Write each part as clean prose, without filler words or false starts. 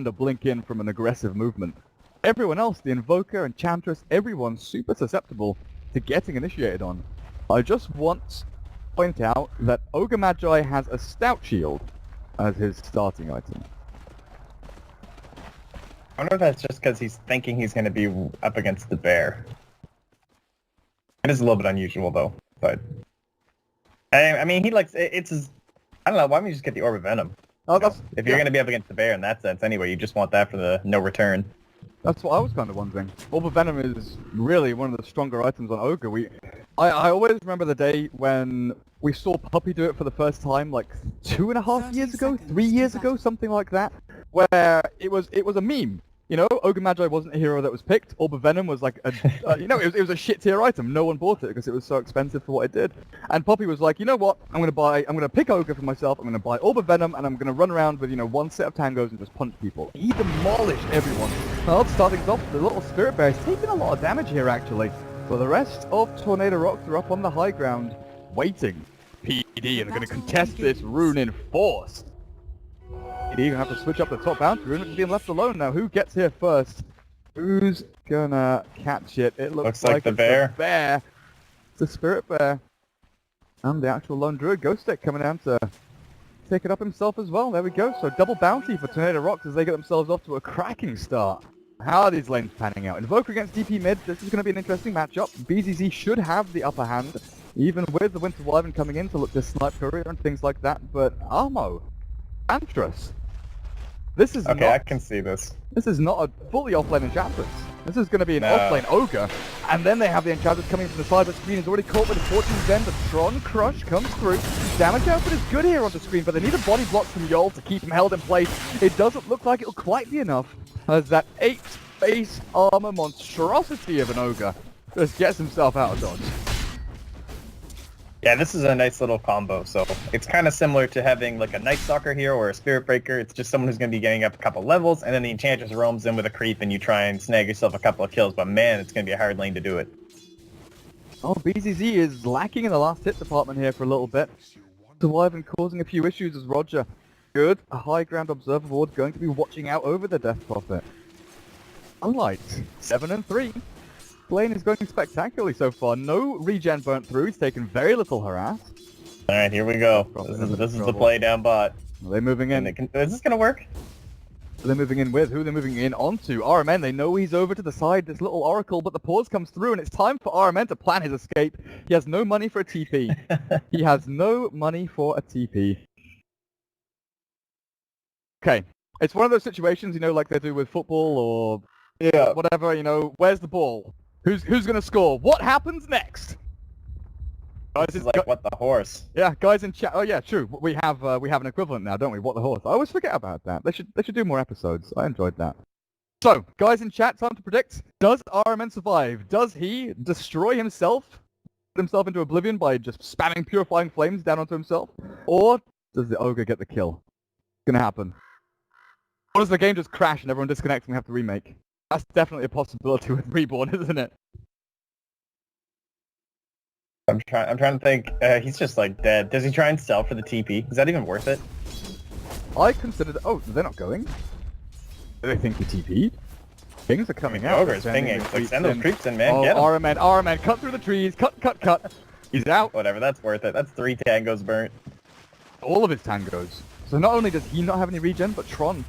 to blink in from an aggressive movement. Everyone else, the Invoker, Enchantress, everyone's super susceptible to getting initiated on. I just want to point out that Ogre Magi has a Stout Shield as his starting item. I wonder if that's just because he's thinking he's going to be up against the bear. It is a little bit unusual, though. But I mean, he likes it's his. I don't know. Why don't you just get the Orb of Venom? Oh, if you're going to be up against the bear in that sense, anyway, you just want that for the no return. That's what I was kind of wondering. Orb of Venom is really one of the stronger items on Ogre. I always remember the day when we saw Puppy do it for the first time, like 2.5 years ago, 3 years ago, something like that, where it was a meme. You know, Ogre Magi wasn't a hero that was picked. Orb of Venom was like a, it was a shit tier item. No one bought it because it was so expensive for what it did. And Poppy was like, you know what? I'm gonna pick Ogre for myself. I'm gonna buy Orb of Venom, and I'm gonna run around with one set of tangos and just punch people. He demolished everyone. Now let's start things off. The little Spirit Bear is taking a lot of damage here actually. But the rest of Tornado Rox are up on the high ground, waiting. PD and are gonna contest this rune in force. PD gonna have to switch up the top bounty rune. It's being left alone now. Who gets here first? Who's gonna catch it? It looks like the bear. The bear. It's the Spirit Bear. And the actual Lone Druid Ghost Stick coming down to take it up himself as well. There we go. So double bounty for Tornado Rox as they get themselves off to a cracking start. How are these lanes panning out? Invoker against DP mid. This is going to be an interesting matchup. BZZ should have the upper hand, even with the Winter Wyvern coming in to look to snipe Courier and things like that. But Armo, Enchantress. This is okay, I can see this. This is not a fully offlane Enchantress. This is going to be an offlane Ogre. And then they have the Enchantress coming from the side, but Screen is already caught with the Fortune's End. The Tron Crush comes through. Damage output is good here on the screen, but they need a body block from Yol to keep him held in place. It doesn't look like it'll quite be enough, as that 8 base armor monstrosity of an Ogre just gets himself out of dodge. Yeah, this is a nice little combo, so it's kind of similar to having like a Night Stalker here or a Spirit Breaker. It's just someone who's going to be getting up a couple levels, and then the Enchantress roams in with a creep and you try and snag yourself a couple of kills, but man, it's going to be a hard lane to do it. Oh, BZZ is lacking in the last hit department here for a little bit. Wyvern causing a few issues as Roger. Good, a high ground observer board going to be watching out over the Death Prophet. Unlight, 7 and 3. Lane is going spectacularly so far. No regen burnt through. He's taken very little harass. Alright, here we go. This is the play down bot. Are they moving in? Is this going to work? They're moving in with? Who they're moving in onto? RMN, they know he's over to the side, this little Oracle, but the pause comes through and it's time for RMN to plan his escape. He has no money for a TP. He has no money for a TP. Okay. It's one of those situations, like they do with football or whatever, where's the ball? Who's gonna score? What happens next? Guys, it's like what the horse. Yeah, guys in chat. Oh yeah, true. We have an equivalent now, don't we? What the horse. I always forget about that. They should do more episodes. I enjoyed that. So, guys in chat, time to predict. Does RMN survive? Does he destroy himself? Put himself into oblivion by just spamming purifying flames down onto himself? Or does the ogre get the kill? It's gonna happen. Or does the game just crash and everyone disconnects and we have to remake? That's definitely a possibility with Reborn, isn't it? I'm trying to think. He's just like dead. Does he try and sell for the TP? Is that even worth it? I considered. Oh, they're not going. Do they think he TP'd? Things are coming out. Ogre is pinging. Like, send those creeps in, man. Oh, get him. RMN, cut through the trees. Cut. He's out. Whatever, that's worth it. That's 3 tangos burnt. All of his tangos. So not only does he not have any regen, but Tron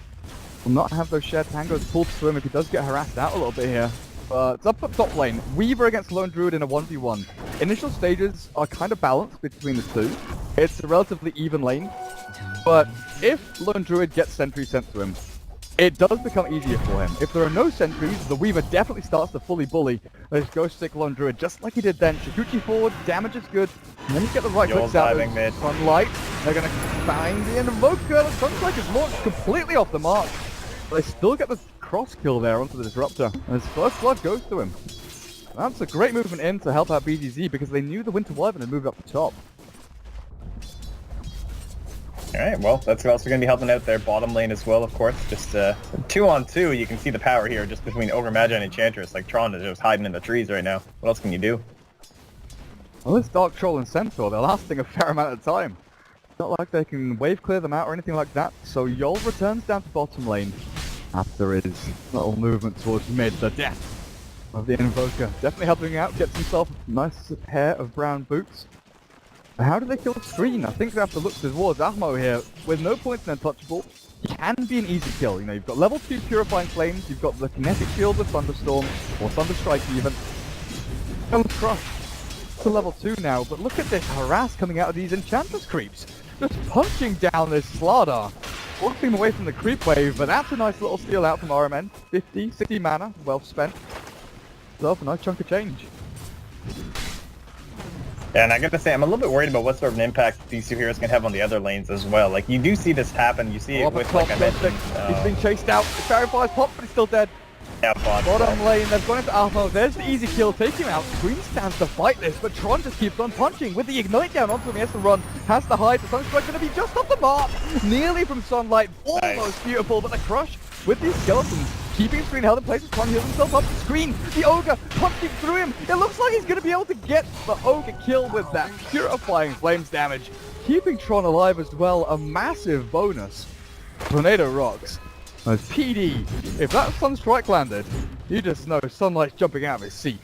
will not have those shared tangos pulled to him if he does get harassed out a little bit here. It's up at top lane. Weaver against Lone Druid in a 1v1. Initial stages are kind of balanced between the two. It's a relatively even lane. But if Lone Druid gets sentries sent to him, it does become easier for him. If there are no sentries, the Weaver definitely starts to fully bully this Ghost Stick Lone Druid, just like he did then. Shiguchi forward, damage is good, and then you get the right clicks out of Sunlight. They're going to find the Invoker. The Sunlight is launched completely off the mark. But they still get the cross kill there onto the Disruptor, and his first blood goes to him. That's a great movement in to help out BGZ because they knew the Winter Wyvern had moved up the top. Alright, well, that's also going to be helping out their bottom lane as well, of course. Just 2-on-2, you can see the power here just between Ogre Magi and Enchantress. Like, Tron is just hiding in the trees right now. What else can you do? Well, this Dark Troll and Centaur, they're lasting a fair amount of time. It's not like they can wave clear them out or anything like that, so Yol returns down to bottom lane. after his little movement towards mid. The death of the Invoker definitely helping out, gets himself a nice pair of brown boots. How do they kill Screen? I think they have to look towards Ahmo here. With no points and untouchable, can be an easy kill. You know, you've got level 2 Purifying Flames, you've got the Kinetic Shield with Thunderstorm, or Thunderstrike even. Comes Crush to level 2 now, but look at this harass coming out of these Enchantress creeps. Just punching down this Slardar, forcing him away from the creep wave, but that's a nice little steal out from RMN. 50, 60 mana, well spent. So a nice chunk of change. Yeah, and I gotta say, I'm a little bit worried about what sort of an impact these two heroes can have on the other lanes as well. Like, you do see this happen, you see it with, like I mentioned... He's being chased out, the Fairy Fire's popped, but he's still dead. Yeah, Bottom lane, they've gone into Ahmo, there's the easy kill, take him out. Queen stands to fight this, but Tron just keeps on punching. With the Ignite down onto him, he has to run, has to hide, the Sunstrike's gonna be just off the mark! Nearly from Sunlight, almost beautiful, but the Crush with these skeletons, keeping Screen held in place as Tron heals himself up. Screen, the Ogre, punching through him. It looks like he's going to be able to get the Ogre kill with that Purifying Flames damage. Keeping Tron alive as well, a massive bonus. Tornado Rox. As PD, if that Sunstrike landed, you just know Sunlight's jumping out of his seat.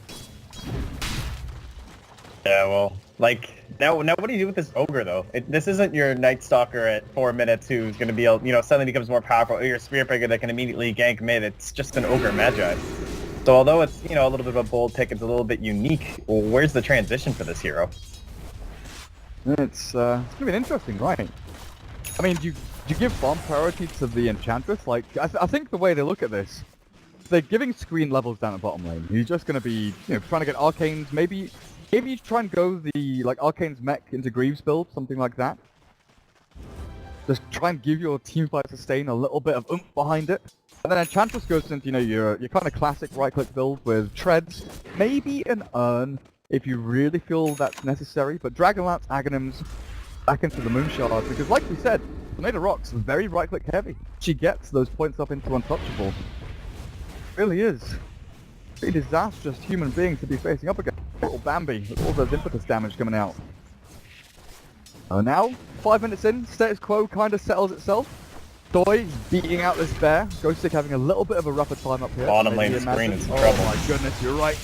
Yeah, well, like, now what do you do with this Ogre, though? This isn't your Night Stalker at 4 minutes who's going to be able, you know, suddenly becomes more powerful, or your Spirit Breaker that can immediately gank mid. It's just an Ogre Magi. So although it's, you know, a little bit of a bold pick, it's a little bit unique. Well, where's the transition for this hero? It's going to be an interesting line. I mean, do you give farm priority to the Enchantress? Like, I think the way they look at this, they're giving Screen levels down at bottom lane. He's just going to be, you know, trying to get Arcanes, maybe you try and go the, like, Arcane's mech into Greaves build, something like that. Just try and give your teamfight sustain a little bit of oomph behind it. And then Enchantress goes into, you know, your kind of classic right-click build with Treads, maybe an Urn, if you really feel that's necessary, but Dragonlance, Aghanims, back into the Moonshard, because like we said, Tornado Rox, very right-click heavy. She gets those points up into Untouchable. Really is. A disastrous human being to be facing up against. Little Bambi, with all those impetus damage coming out. Now, 5 minutes in, status quo kind of settles itself. Doi beating out this bear. Ghostic having a little bit of a rougher time up here. Bottom lane of Screen is in trouble. Oh my goodness, you're right.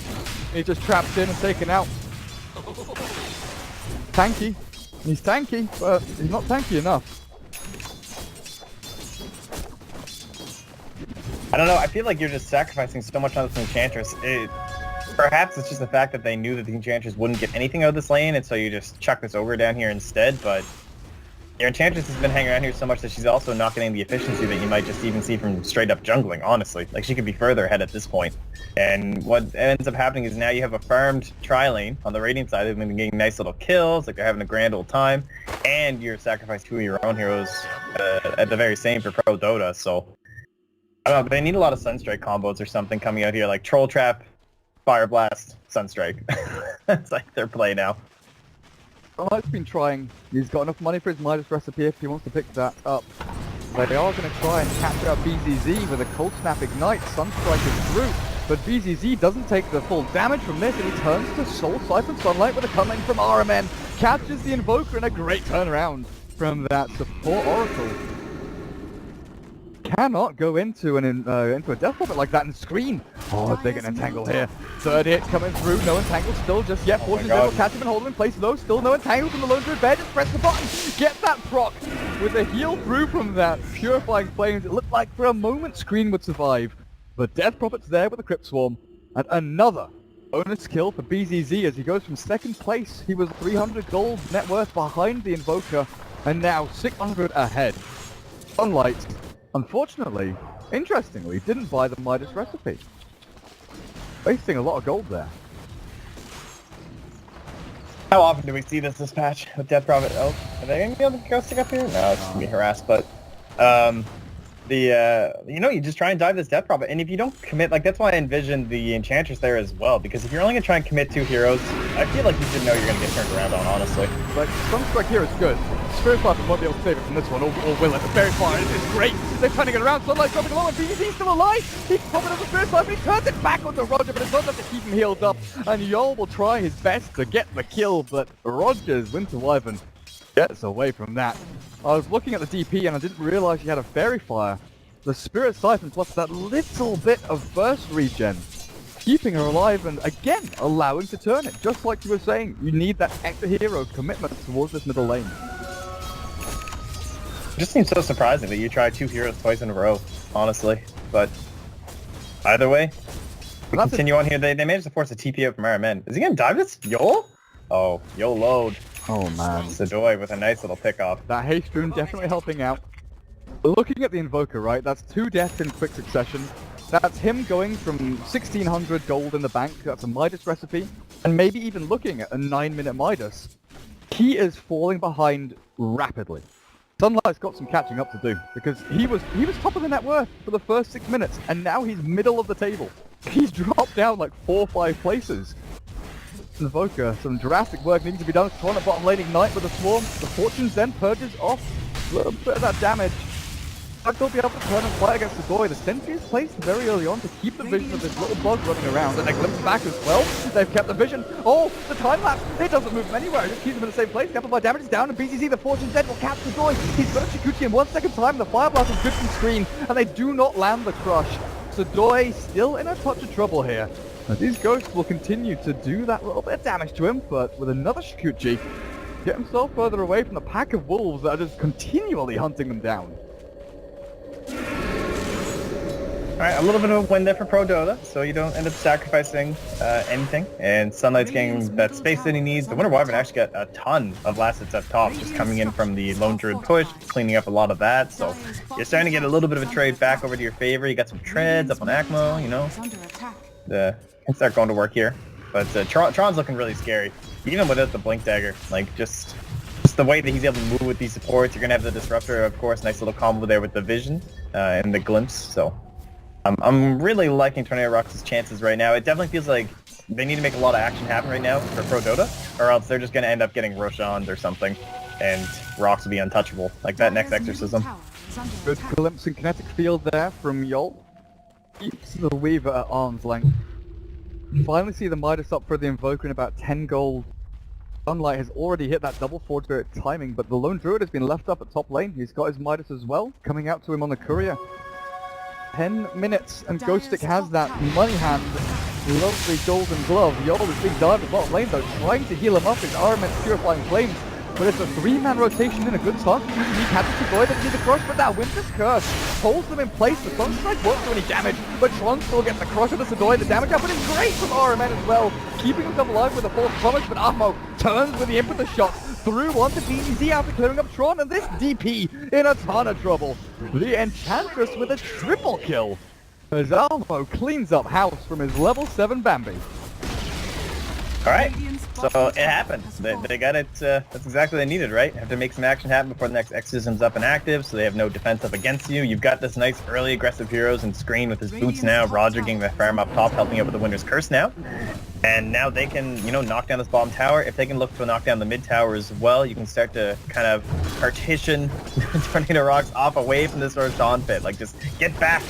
He just trapped in and taken out. Tanky. He's tanky, but he's not tanky enough. I don't know, I feel like you're just sacrificing so much on this Enchantress. Perhaps it's just the fact that they knew that the Enchantress wouldn't get anything out of this lane, and so you just chuck this Ogre down here instead, but your Enchantress has been hanging around here so much that she's also not getting the efficiency that you might just even see from straight up jungling, honestly. Like, she could be further ahead at this point. And what ends up happening is now you have a farmed tri-lane on the Radiant side. They've been getting nice little kills, like they're having a grand old time, and you're sacrificing 2 of your own heroes at the very same for Prodota, so I don't know, but they need a lot of Sunstrike combos or something coming out here, like Troll Trap, Fire Blast, Sunstrike. That's like their play now. I've been trying. He's got enough money for his Midas recipe if he wants to pick that up. They are going to try and catch out BZZ with a Cold Snap Ignite. Sunstrike is through, but BZZ doesn't take the full damage from this, and he turns to Soul Siphon Sunlight with a come in from RMN. Catches the Invoker in a great turnaround from that support Oracle. Cannot go into a Death Prophet like that and Screen. Oh, they get an Entangle here. Third hit coming through, no Entangle still just yet. Fortune will catch him and hold him in place though. Still no Entangle from the Lone Druid Bear. Just press the button. Get that proc with a heal through from that Purifying Flames. It looked like for a moment Screen would survive. But Death Prophet's there with a Crypt Swarm. And another bonus kill for BZZ as he goes from second place. He was 300 gold net worth behind the Invoker and now 600 ahead. Sunlight, unfortunately, interestingly, didn't buy the Midas recipe. Wasting a lot of gold there. How often do we see this patch with Death Prophet? Oh, are they gonna be able to go stick up here? No, it's gonna be harassed, but you know, you just try and dive this Death Prophet, and if you don't commit, like, that's why I envisioned the Enchantress there as well, because if you're only gonna try and commit 2 heroes, I feel like you should know you're gonna get turned around on, honestly. But Sunstrike here is good. Spirit Siphon won't be able to save it from this one, or will it? The Fairy Fire is great. They're trying to get around. Sunlight dropping low, and BZ's still alive. He can pop it up the Spirit Siphon. He turns it back onto Roger, but it's not enough to keep him healed up. And Yol will try his best to get the kill, but Roger's Winter Wyvern gets away from that. I was looking at the DP, and I didn't realize he had a Fairy Fire. the Spirit Siphon plus that little bit of burst regen, keeping her alive and again allowing to turn it. Just like you were saying, you need that extra hero commitment towards this middle lane. It just seems so surprising that you tried 2 heroes twice in a row, honestly. But either way, we continue on here. They managed to force a TP out from RMN. Is he gonna dive this? Yol? Oh, Yol load. Oh man. Sedoy with a nice little pick off. That haste rune definitely helping out. Looking at the Invoker, right, that's 2 deaths in quick succession. That's him going from 1600 gold in the bank, that's a Midas recipe, and maybe even looking at a 9-minute Midas. He is falling behind rapidly. Sunlight's got some catching up to do, because he was top of the net worth for the first 6 minutes, and now he's middle of the table. He's dropped down like 4 or 5 places. Invoker, some drastic work needs to be done. Tron at bottom lane ignite with a swarm. The Fortunes then purges off a little bit of that damage. They'll be able to turn and fight against the Doy. The sentry is placed very early on to keep the vision of this little bug running around, and they glimpse back as well. They've kept the vision. Oh, the time lapse! It doesn't move him anywhere. It just keeps him in the same place. The amplified damage is down, and BCZ, the Fortune's dead, will catch the Doy. He's got a Chikuchi in 1 second time. The Fire Blast is good from screen, and they do not land the crush. So Doy still in a touch of trouble here. And these ghosts will continue to do that little bit of damage to him, but with another Chikuchi, get himself further away from the pack of wolves that are just continually hunting them down. Alright, a little bit of a win there for Prodota, so you don't end up sacrificing anything. And Sunlight's getting that space that he needs. The Winter Wyvern actually got a ton of last hits up top, just coming in from the Lone Druid push, cleaning up a lot of that. So you're starting to get a little bit of a trade back over to your favor. You got some treads up on Akmo, you know. Can start going to work here. But Tron's looking really scary, even without the Blink Dagger. Like, just the way that he's able to move with these supports. You're going to have the Disruptor, of course. Nice little combo there with the Vision and the Glimpse. So I'm really liking Tornado Rox's chances right now. It definitely feels like they need to make a lot of action happen right now for Prodota, or else they're just going to end up getting Roshan'd or something, and Rox will be untouchable, like that next Exorcism. Good glimpse and kinetic field there from Yolt. Keeps the Weaver at arm's length. Finally see the Midas up for the Invoker in about 10 gold. Sunlight has already hit that double Forge Spirit timing, but the Lone Druid has been left up at top lane. He's got his Midas as well, coming out to him on the Courier. 10 minutes, and Ghostic has that money hand. Lovely golden glove. Yolt is being dived at bottom lane though, trying to heal him up. His RMS Purifying Flames, but it's a 3-man rotation in a good start. He catches the Doy, they see the crush, but that Winter's Curse holds them in place. The Sunstrike won't do any damage, but Tron still gets the crush of the Sedoy. The damage output is great from RMN as well, keeping himself alive with a false promise, but Ahmo turns with the impetus shot through onto BZZ after clearing up Tron, and this DP in a ton of trouble. The Enchantress with a triple kill, as Ahmo cleans up house from his level 7 Bambi. Alright, so it happened. They got it, that's exactly what they needed, right? Have to make some action happen before the next Exorcism's up and active, so they have no defense up against you. You've got this nice early aggressive heroes and Screen with his boots now. Roger getting the farm up top, helping out with the Winter's Curse now. And now they can, you know, knock down this bottom tower. If they can look to knock down the mid tower as well, you can start to kind of partition Tornado Rox off away from this Roshan pit. Like, just get back.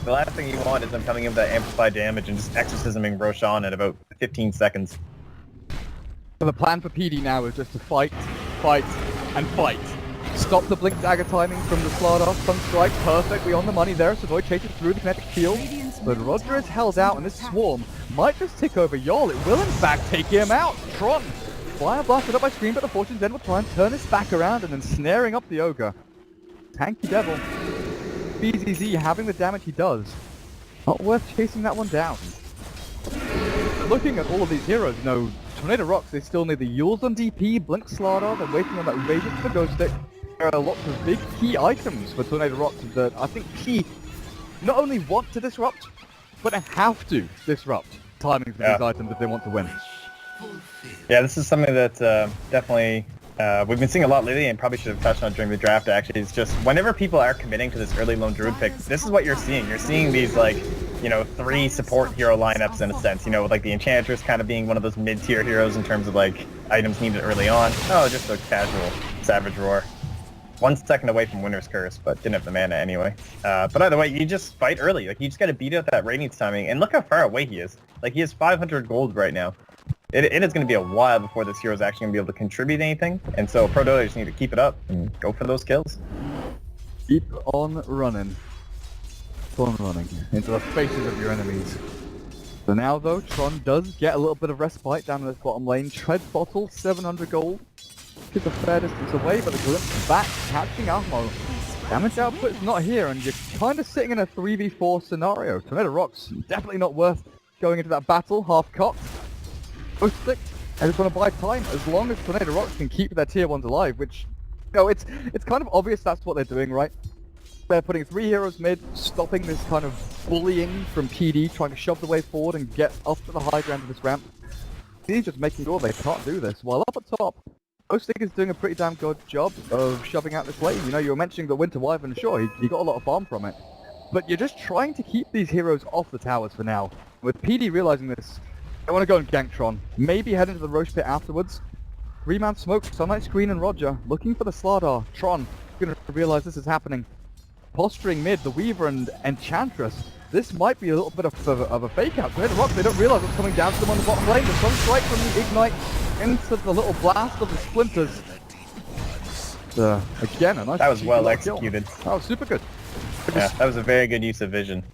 The last thing you want is them coming in with that amplified damage and just exorcisming Roshan in about 15 seconds. So the plan for PD now is just to fight, fight, and fight. Stop the Blink Dagger timing from the Slardar. Sunstrike perfectly on the money there. Sedoy chases through the kinetic field, but Roger is held out, and this swarm might just tick over Yol. It will in fact take him out. Tron, Fire blasted up by Scream, but the Fortune's End will try and turn this back around and then snaring up the Ogre. Tanky Devil. BZZ having the damage he does. Not worth chasing that one down. Looking at all of these heroes, no Tornado Rox, they still need the Yules on DP, Blink Slardar, they're waiting on that Radiance for Ghost Stick. There are lots of big key items for Tornado Rox that I think he not only want to disrupt, but have to disrupt timing for these items if they want to win. Yeah, this is something that definitely we've been seeing a lot lately, and probably should have touched on during the draft actually. It's just whenever people are committing to this early Lone Druid pick, this is what you're seeing. You're seeing these, like, you know, 3 support hero lineups in a sense, you know, with like the Enchantress kind of being one of those mid-tier heroes in terms of like items needed early on. Oh, just a casual Savage Roar. 1 second away from Winter's Curse, but didn't have the mana anyway. But either way, you just fight early. Like, you just gotta beat out that Radiance timing, and look how far away he is. Like, he has 500 gold right now. It is going to be a while before this hero is actually going to be able to contribute anything, and so Prodota just need to keep it up and go for those kills. Keep on running. Tron running into the faces of your enemies. So now though, Tron does get a little bit of respite down in this bottom lane. Tread bottle, 700 gold. Is a fair distance away, but the glimpse back, catching Ahmo. Damage output is not here, and you're kind of sitting in a 3v4 scenario. Tornado Rox, definitely not worth going into that battle, half cocked. Most sick. I just want to buy time, as long as Tornado Rox can keep their tier 1s alive, which, you know, it's kind of obvious that's what they're doing, right? They're putting 3 heroes mid, stopping this kind of bullying from PD, trying to shove the way forward and get up to the high ground of this ramp. He's just making sure they can't do this, while up at top, Ghostig is doing a pretty damn good job of shoving out this lane. You know, you were mentioning the Winter Wyvern, sure, he got a lot of farm from it. But you're just trying to keep these heroes off the towers for now. With PD realizing this, I want to go and gank Tron. Maybe head into the Roche pit afterwards. 3-man smoke, Sunlight Screen and Roger, looking for the Slardar. Tron, gonna realize this is happening. Posturing mid, the Weaver and Enchantress. This might be a little bit of a fake out. Tornado Rox, they don't realize what's coming down to them on the bottom lane. The Sun Strike from the Ignite into the little blast of the Splinters. Again, a nice. That was well executed. That was super good. Yeah, that was a very good use of vision.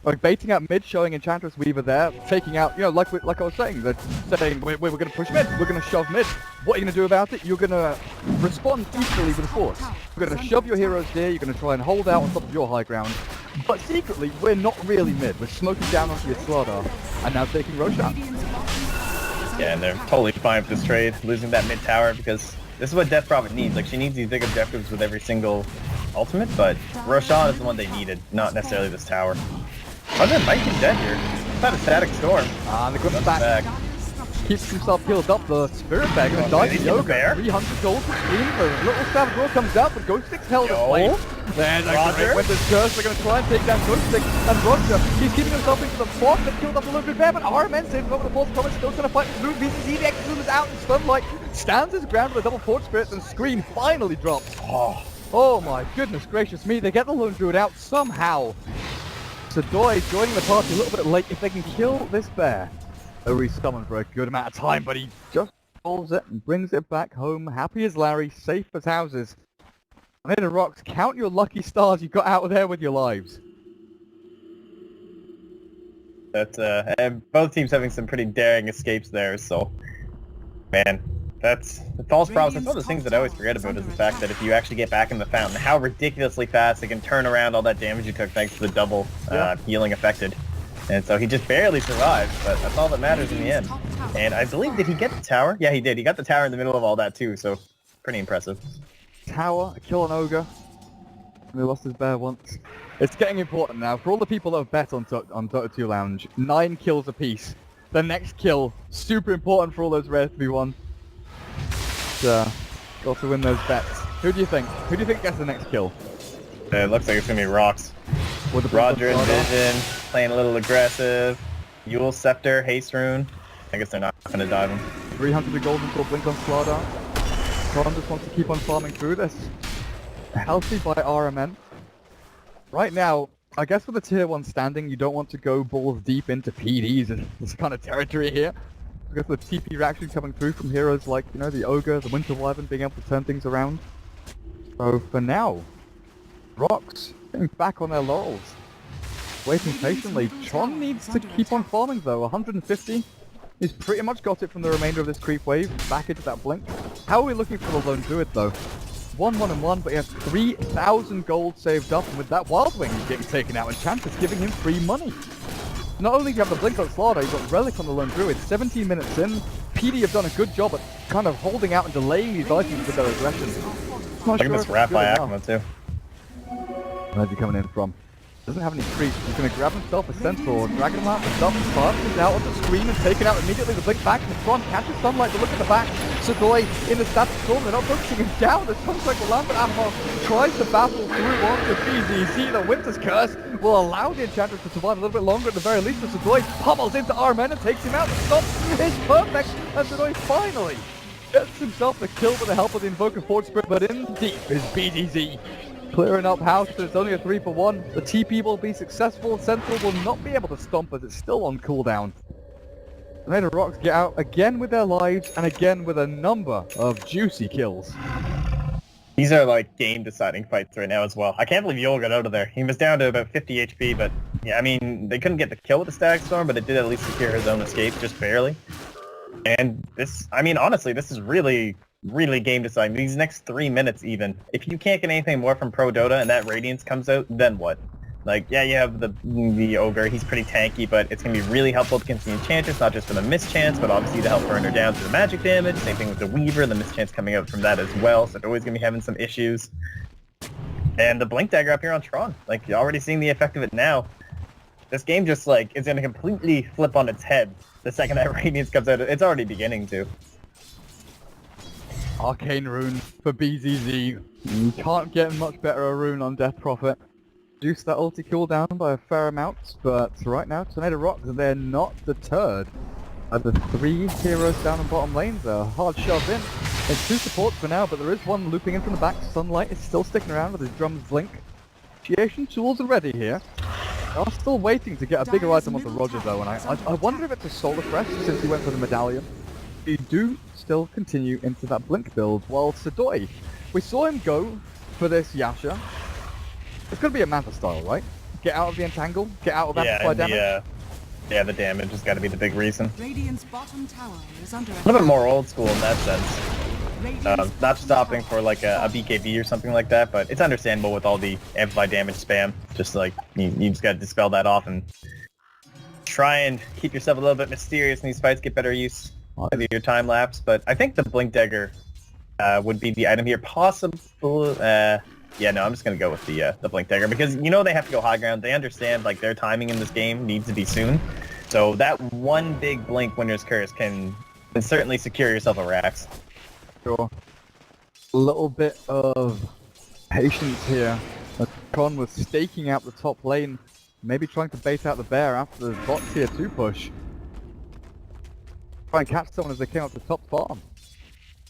Like baiting out mid, showing Enchantress Weaver there, faking out, you know, like I was saying, they're saying we're going to push mid, we're going to shove mid. What are you going to do about it? You're going to respond equally with force. You're going to shove your heroes there, you're going to try and hold out on top of your high ground. But secretly, we're not really mid. We're smoking down onto your Slardar, and now taking Roshan. Yeah, and they're totally fine with this trade, losing that mid tower, because this is what Death Prophet needs. Like, she needs these big objectives with every single ultimate, but Roshan is the one they needed, not necessarily this tower. Oh, there might be dead here. It's not a static storm. The good back. Keeps himself healed up. The Spirit Bag gonna die to Yoga. 300 gold to Scream. The little Savage comes out, but Ghostig's held his flame. There's Roger. Winter's Curse. They're gonna try and take down Ghostig. And Roger, he's keeping himself into the fort that killed off a little bit there, but RMN saves over the fourth comment, still trying to fight through. VCZ, the Exorcism is out, and Sunlight stands his ground with a double Forge Spirit, and Scream finally drops. Oh my goodness gracious me, they get the Lone Druid out somehow. Sadoy joining the party a little bit late. If they can kill this bear, they'll resummon for a good amount of time, but he just solves it and brings it back home. Happy as Larry, safe as houses. Tornado Rox, count your lucky stars you got out of there with your lives. And both teams having some pretty daring escapes there, so man, that's the false promise. That's one of the things that I always forget about is the fact that if you actually get back in the fountain, how ridiculously fast it can turn around all that damage you took thanks to the double healing affected. And so he just barely survived, but that's all that matters in the end. And I believe, did he get the tower? Yeah, he did. He got the tower in the middle of all that too, so pretty impressive. Tower, a kill on Ogre. He lost his bear once. It's getting important now. For all the people that have bet on Dota 2 Lounge, 9 kills apiece. The next kill, super important for all those rares to be won. Got to win those bets. Who do you think? Who do you think gets the next kill? It looks like it's gonna be Rox. With the Roger and Vision, playing a little aggressive. Yule Scepter, Haste Rune. I guess they're not gonna dive him. 300 gold until Blink on Slardar. Tron just wants to keep on farming through this. Healthy by RMN. Right now, I guess with the tier 1 standing, you don't want to go balls deep into PDs and this kind of territory here. Because the TP reaction coming through from heroes like, you know, the Ogre, the Winter Wyvern being able to turn things around. So for now, Rox getting back on their laurels. Waiting patiently. Tron needs to keep on farming though. 150. He's pretty much got it from the remainder of this creep wave. Back into that blink. How are we looking for the Lone Druid though? 1-1-1, but he has 3,000 gold saved up, and with that Wild Wing he's getting taken out, and Chance is giving him free money. Not only do you have the Blink on Slardar, you've got Relic on the Lone Druid. 17 minutes in, PD have done a good job at kind of holding out and delaying these items with their aggression. Look at this wrap by Akuma too. Where's he coming in from? Doesn't have any creeps. He's going to grab himself a Centaur, Dragon Lance, and dump passes out on the screen and taken out immediately. The blink back in the front, catches Sunlight, but look at the back. Sadoy in the static storm, they're not focusing him down. The Sunstrike will land, but Ammo tries to battle through onto BZC. The Winter's Curse will allow the Enchantress to survive a little bit longer at the very least. But Sadoy pummels into Armen and takes him out. The stop is perfect, and Sadoy finally gets himself the kill with the help of the Invoker Forge Spirit, but in deep is BDZ. Clearing up house, but it's only a 3-for-1. The TP will be successful. Central will not be able to stomp as it's still on cooldown. Tornado Rox get out again with their lives and again with a number of juicy kills. These are like game-deciding fights right now as well. I can't believe Yul got out of there. He was down to about 50 HP, but yeah, I mean, they couldn't get the kill with the Static Storm, but it did at least secure his own escape, just barely. And this, I mean, honestly, this is really, really game-deciding. These next 3 minutes even. If you can't get anything more from Prodota and that Radiance comes out, then what? Like, yeah, you have the Ogre, he's pretty tanky, but it's going to be really helpful against the Enchantress, not just for the mischance, but obviously to help burn her down through the magic damage. Same thing with the Weaver, the mischance coming out from that as well, so they're always going to be having some issues. And the Blink Dagger up here on Tron, like, you're already seeing the effect of it now. This game just, like, is going to completely flip on its head the second that Radiance comes out. It's already beginning to. Arcane Rune for BZZ. You can't get much better a rune on Death Prophet. Reduce that ulti cooldown by a fair amount, but right now, Tornado Rox, they're not deterred. The 3 heroes down in bottom lanes are hard shoved in. It's 2 supports for now, but there is one looping in from the back. Sunlight is still sticking around with his drums blink. Initiation tools are ready here. They are still waiting to get a bigger item onto Roger though, and I wonder if it's a Solar Crest since he went for the medallion. They do still continue into that blink build, while Sedoy, we saw him go for this Yasha. It's gonna be a Manta style, right? Get out of the entangle, get out of amplify damage. Yeah, the damage has got to be the big reason. Radiant's bottom tower is under A little bit more old school in that sense. Not stopping for like a BKB or something like that, but it's understandable with all the amplify damage spam. Just like, you just gotta dispel that off and try and keep yourself a little bit mysterious in these fights, get better use of your time lapse. But I think the Blink Dagger would be the item here. Possible, yeah, no, I'm just gonna go with the Blink Dagger because you know they have to go high ground. They understand like their timing in this game needs to be soon. So that one big blink Winter's Curse can certainly secure yourself a Rax. Sure. A little bit of patience here. Tron was staking out the top lane, maybe trying to bait out the bear after the bot tier 2 push. Try and catch someone as they came up the top farm.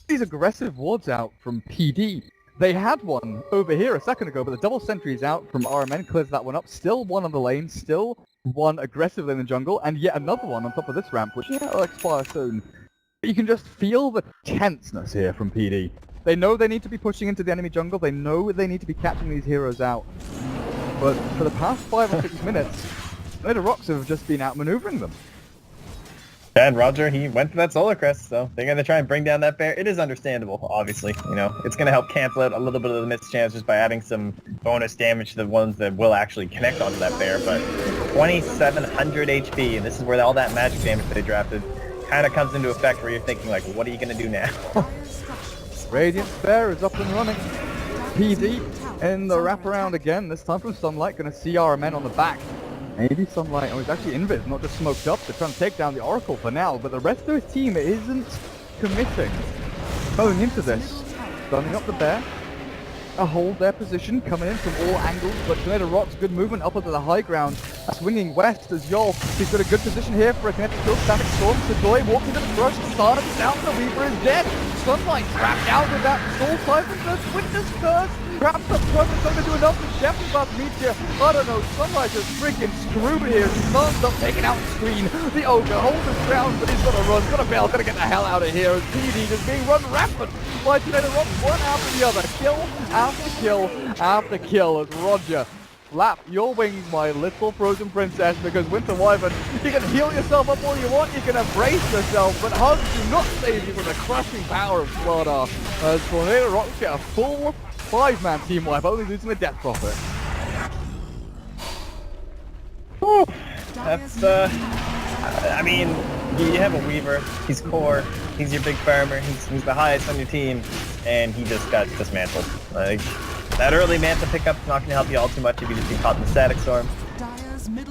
These aggressive wards out from PD. They had one over here a second ago, but the double sentry is out from RMN, clears that one up. Still one on the lane, still one aggressive in the jungle, and yet another one on top of this ramp, which will expire soon. But you can just feel the tenseness here from PD. They know they need to be pushing into the enemy jungle, they know they need to be catching these heroes out. But for the past 5 or 6 minutes, the Rox have just been outmaneuvering them. And Roger, he went for that Solar Crest, so they're going to try and bring down that bear. It is understandable, obviously. You know, it's going to help cancel out a little bit of the missed chance just by adding some bonus damage to the ones that will actually connect onto that bear. But 2,700 HP, and this is where all that magic damage they drafted kind of comes into effect where you're thinking, like, what are you going to do now? Radiant Bear is up and running. PD in the wraparound again, this time from Sunlight, going to see RMN on the back. Maybe Sunlight, oh, he's actually invis, not just smoked up. They're trying to take down the Oracle for now, but the rest of his team isn't committing. Going into this, stunning up the bear, hold their position, coming in from all angles, but Tornado Rox, good movement up onto the high ground, swinging west as Yol, he's got a good position here for a kinetic kill, Static Storm, Sedoy walking to the brush, starts down, the Weaver is dead, Sunlight trapped out with that Soul Siphon, the Witness Curse, traps up front, it's not going to do enough to Shepherd Bus Meteor, I don't know, Sunlight is freaking screwed here, he starts up, taking out the screen, the Ogre holds his ground, but he's got to run, got to bail, got to get the hell out of here, as PD is being run rampant by Tornado Rox, one after the other, kill after kill after kill as Roger flap your wings, my little frozen princess, because Winter Wyvern, you can heal yourself up all you want, you can embrace yourself, but hugs do not save you from the crushing power of Slardar, as Tornado Rox get a full 5-man team wipe, only losing the Death Prophet. Whew, that's, I mean, you have a Weaver, he's core, he's your big farmer, he's the highest on your team, and he just got dismantled. Like, that early Manta pickup's not going to help you all too much if you just get caught in the Static Storm.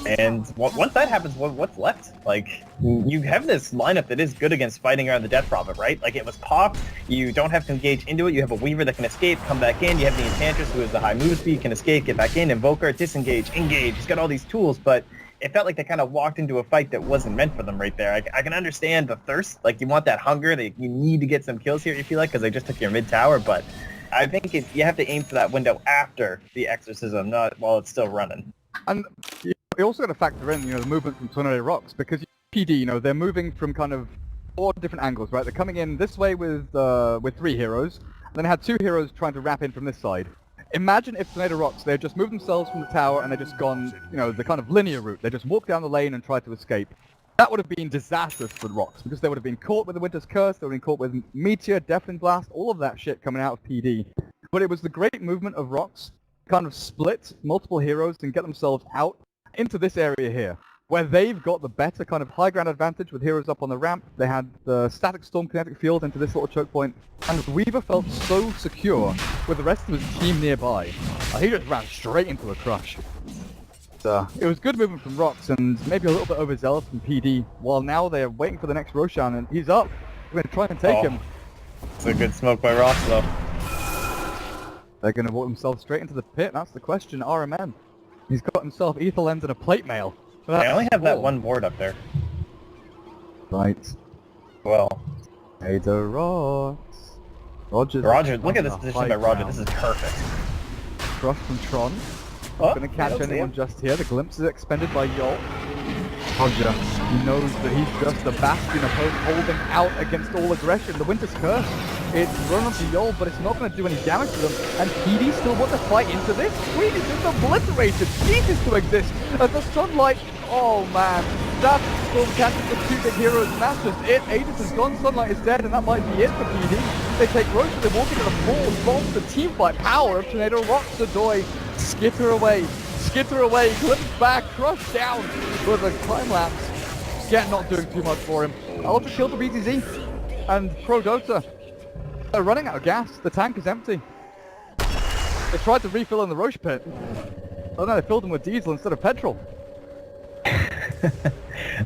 And once that happens, what's left? Like, you have this lineup that is good against fighting around the Death Prophet, right? Like, it was popped, you don't have to engage into it, you have a Weaver that can escape, come back in, you have the Enchantress who has the high move speed, can escape, get back in, Invoker, disengage, engage, he's got all these tools, but it felt like they kind of walked into a fight that wasn't meant for them right there. I can understand the thirst, like you want that hunger, that you need to get some kills here, you feel like, because they just took your mid-tower, but I think you have to aim for that window after the Exorcism, not while it's still running. And you also got to factor in, the movement from Tornado Rox, because PD, they're moving from kind of 4 different angles, right? They're coming in this way with 3 heroes, then they had two heroes trying to wrap in from this side. Imagine if Tornado Rox, they had just moved themselves from the tower and they just gone, you know, the kind of linear route. They just walked down the lane and tried to escape. That would have been disastrous for Rox, because they would have been caught with the Winter's Curse, they would have been caught with Meteor, Deafening Blast, all of that shit coming out of PD. But it was the great movement of Rox, kind of split multiple heroes and get themselves out into this area here, where they've got the better kind of high ground advantage with heroes up on the ramp. They had the Static Storm Kinetic Field into this little choke point, and Weaver felt so secure with the rest of his team nearby. He just ran straight into a crush. It was good movement from Rox, and maybe a little bit overzealous from PD, while now they're waiting for the next Roshan, and he's up. We're going to try and take him. It's a good smoke by Rox, though. They're going to walk themselves straight into the pit. That's the question, RMN. He's got himself Ether Lens and a plate mail. I only have that one board up there. Right. Well. Hey, the Rox. Roger, look at this position by Roger. This is perfect. Crush from Tron. Not going to catch anyone just here. The glimpse is expended by Yol. Roger, he knows that he's just a bastion opponent holding out against all aggression. The Winter's Curse, it's run onto Yol, but it's not going to do any damage to them. And PD still want to fight into this? Queen is just obliterated, ceases to exist. And the Sunlight, oh man, that Storm catches the two big heroes, and that's just it. Aegis is gone, Sunlight is dead, and that might be it for PD. They take Roche, they walk into the full monster team fight power of Tornado Rox, Sadoy. Skitter away, glimpse back, crush down with a time lapse. Get not doing too much for him. Ultra kill for BTZ and Prodota. They're running out of gas. The tank is empty. They tried to refill in the Roche pit. Oh no, they filled them with diesel instead of petrol.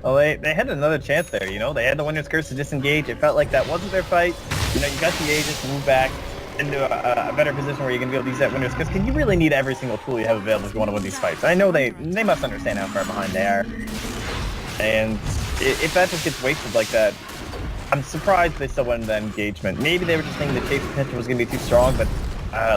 Well, they had another chance there, you know? They had the Winter's Curse to disengage. It felt like that wasn't their fight. You know, you got the Aegis to move back into a better position where you can be able to use that Winter's Curse, because you really need every single tool you have available if you want to win these fights. I know they must understand how far behind they are. And if that just gets wasted like that, I'm surprised they still went into that engagement. Maybe they were just thinking the chase potential was going to be too strong, but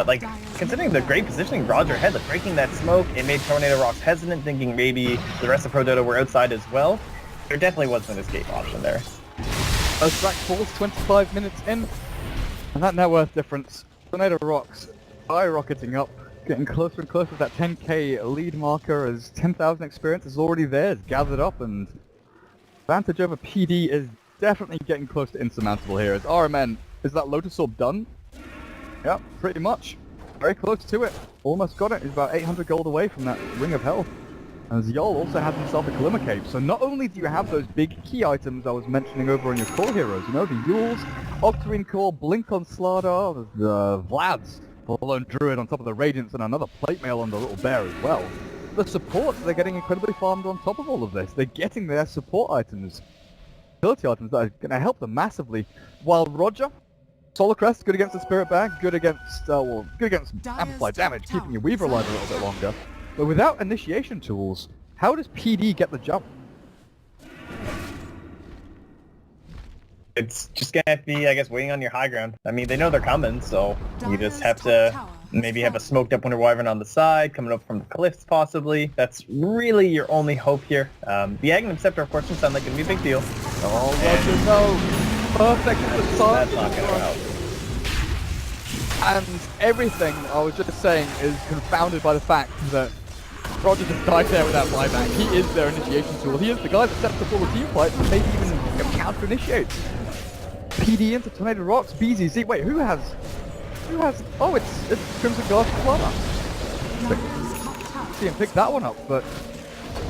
like, considering the great positioning Roger had, like breaking that smoke, it made Tornado Rox hesitant, thinking maybe the rest of Prodota were outside as well. There definitely wasn't an escape option there. As Rack falls 25 minutes in, and that net worth difference, Tornado Rox skyrocketing up, getting closer and closer to that 10k lead marker as 10,000 experience is already there, it's gathered up, and advantage over PD is definitely getting close to insurmountable here. As RMN, is that Lotus Orb done? Yep, pretty much. Very close to it. Almost got it. He's about 800 gold away from that Ring of Health. As Yol also has himself a Glimmer Cape. So not only do you have those big key items I was mentioning over on your core heroes, you know, the Yules, Octarine Core, Blink on Slardar, the Vlads, full-blown Druid on top of the Radiance, and another Plate Mail on the Little Bear as well. The support, they're getting incredibly farmed on top of all of this. They're getting their support items, ability items that are going to help them massively. While Roger, Solar Crest, good against the Spirit Bag, good against, good against amplified damage, keeping your Weaver alive a little bit longer. But without initiation tools, how does PD get the jump? It's just gonna have to be, I guess, waiting on your high ground. I mean, they know they're coming, so you just have to maybe have a smoked up Winter Wyvern on the side, coming up from the cliffs possibly. That's really your only hope here. The Aghanim Scepter, of course, doesn't sound like it'd be a big deal. Oh, Roger, no! Perfect at the start. That's not gonna help. And everything I was just saying is confounded by the fact that Roger just died there with that buyback. He is their initiation tool. He is the guy that sets up all the team fights and maybe even counter-initiates. PD into Tornado Rox, BZZ. Wait, who has... Oh, it's Crimson Guard Flana. See him pick that one up, but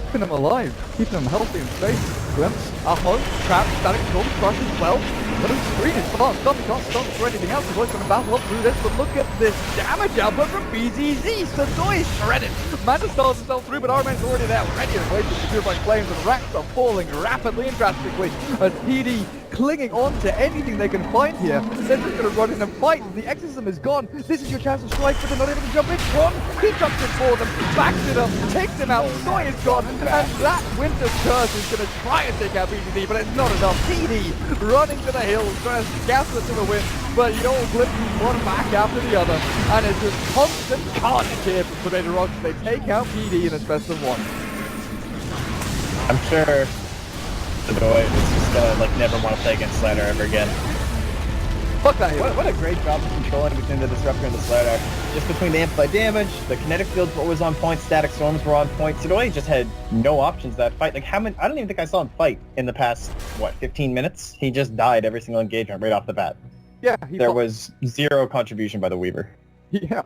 keeping them alive, keeping them healthy and safe. Glimpse, Ahon, Trap, Static Storm, Crush as well. But his screen is fast up, he can't stop for anything else. He's always going to battle up through this, but look at this damage output from BZZ. Sadoy is shredded. Manta stalls himself through, but Arman's already there, ready and waiting to purify flames, and racks are falling rapidly and drastically as PD clinging on to anything they can find here. They're just going to run in and fight. The Exorcism is gone. This is your chance to strike, but they're not able to jump in. Tron, he jumps in for them, backs it up, takes him out. Soy is gone, and that Winter's Curse is going to try and take out BTD, but it's not enough. PD running to the hills, trying to gas it to the wind, but Yol glimpses one back after the other, and it's just constant carnage here for Tornado Rox. They take out PD in its best of one. I'm sure Sadoy is just gonna like never want to play against Slider ever again. Fuck that hero. What a great job of controlling between the Disruptor and the Slider. Just between the amplified damage, the kinetic fields were always on point, static storms were on point. Sidori just had no options that fight. Like, how many? I don't even think I saw him fight in the past, what, 15 minutes? He just died every single engagement right off the bat. Yeah, There was zero contribution by the Weaver. Yeah,